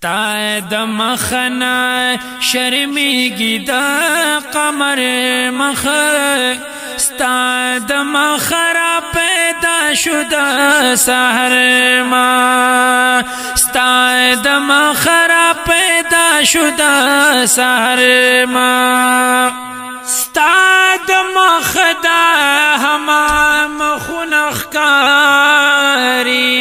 ستا د مخنا شرمیږي د قمر مخ ستا د مخ را پیدا شو د سحر ما ستا د مخ را پیدا شو د سحر ما ستا د مخ دا هما مخنخ کاری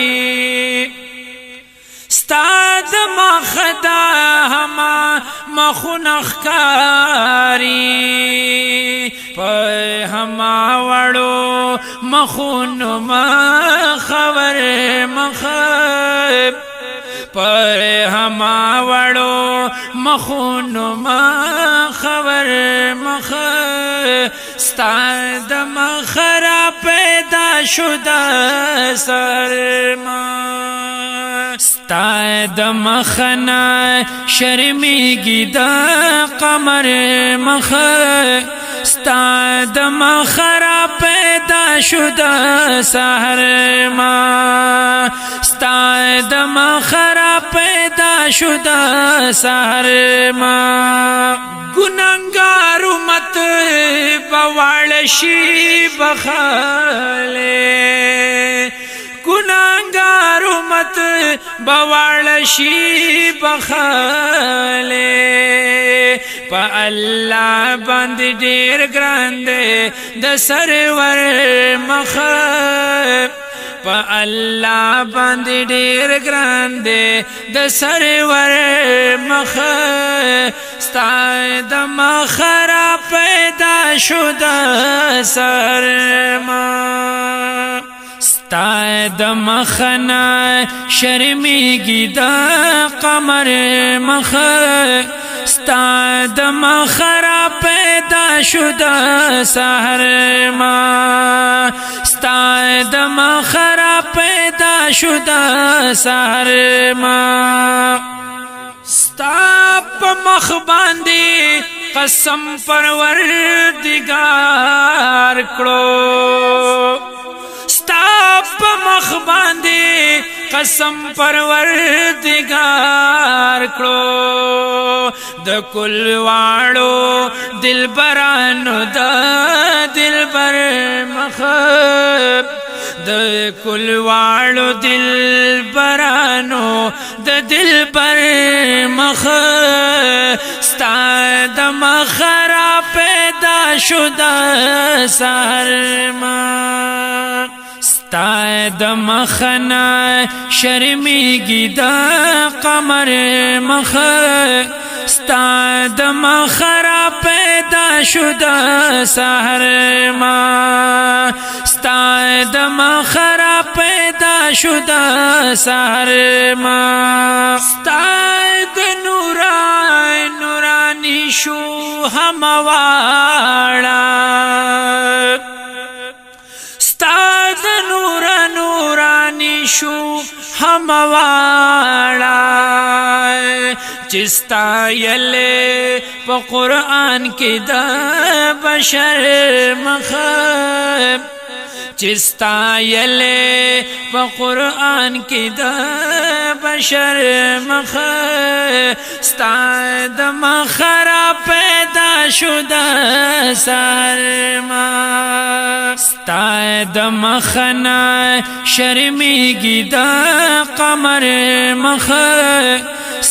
ستا د مخ دا هما مخنخ کاری په هما وړو مخونو ما خبر مخب پر هما وړو مخونو ما خبر مخ ستا د مخ را پیدا شو د سحر ما ستا د مخنا شرمیږي د قمر مخ ستا د مخ را پیدا شو د سحر ما ستا د مخ را پیدا شو د سحر ما ګناهګار امت بوال شي بخاله گناہگار امت بوال شی بخاله پا اللہ بند دیر گراندے د سرور مخب پا اللہ بند دیر گراندے د سرور مخب ستا د مخ را پیدا شو د سحر ما ستا د مخنا شرمیږي د قمر مخ ستا د مخ را پیدا شو د سحر ما ستا د مخ را پیدا شو د سحر ما ستا په مخ باندې قسم پروردگار کړو ستا په مخ باندې قسم پروردگار کړو د کل واړو دلبرانو د دلبر مخ د کل واړو دلبرانو د دلبر مخ ستا د مخ را پیدا شو د سحر ما ستا د مخنا شرمیږي د قمر مخ ستا د مخ را پیدا شو د سحر ما ستا د مخ را پیدا شو د سحر ما ستا د نورانی شو همواړه نورانی شو همواړه چستا یله په قرآن کې د بشر مخب چستا یله په قرآن کې د بشر مخ ستا د مخ را پیدا شو د سحر ما ستا د مخنا شرمیږي د قمر مخ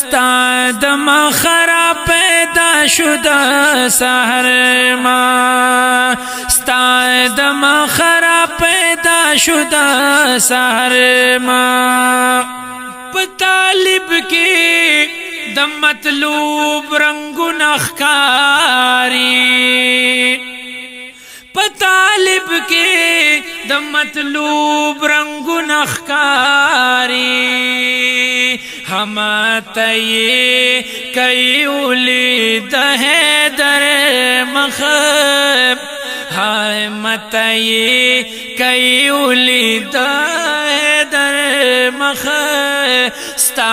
ستا د مخ را پیدا شو د سحر ما ستا د مخ را پیدا شو د سحر ما په طالب کې د مطلوب رنگونه ښکاري په طالب کې د مطلوب رنگونه ښکاري همته یې کوي ولید حیدر مخب ہائے متئی کئی ولید حیدر مخ ستا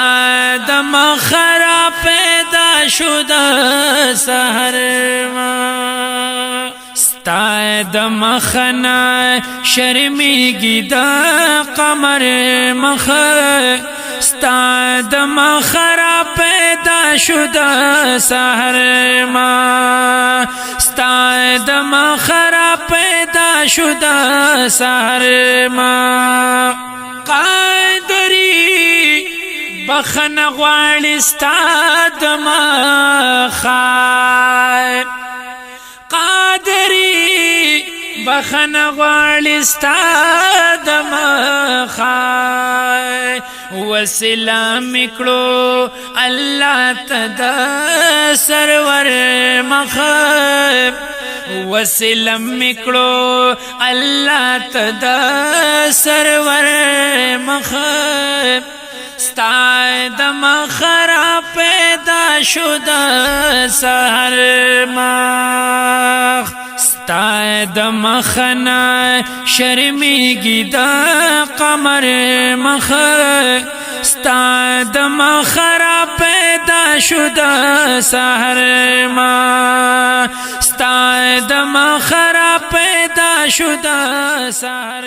د مخ را پیدا شد سحر ما ستا د مخنا شرمیږي د قمر مخ ستا د مخ را پیدا شد سحر ما ستا د مخرا پیدا شد سحر ما قادری بخن غواړي ستا د مخا قادری بخن غواړي ستا د مخا وسیله میکړو الله تدا سرور مخ وسیله میکړو الله تدا سرور مخ ستا د مخرا پیدا شد سحر مخ ستا د مخنا شرمیږي د قمر مخ ستا د مخرا پیدا شد سحر ما ستا د مخرا پیدا شد سحر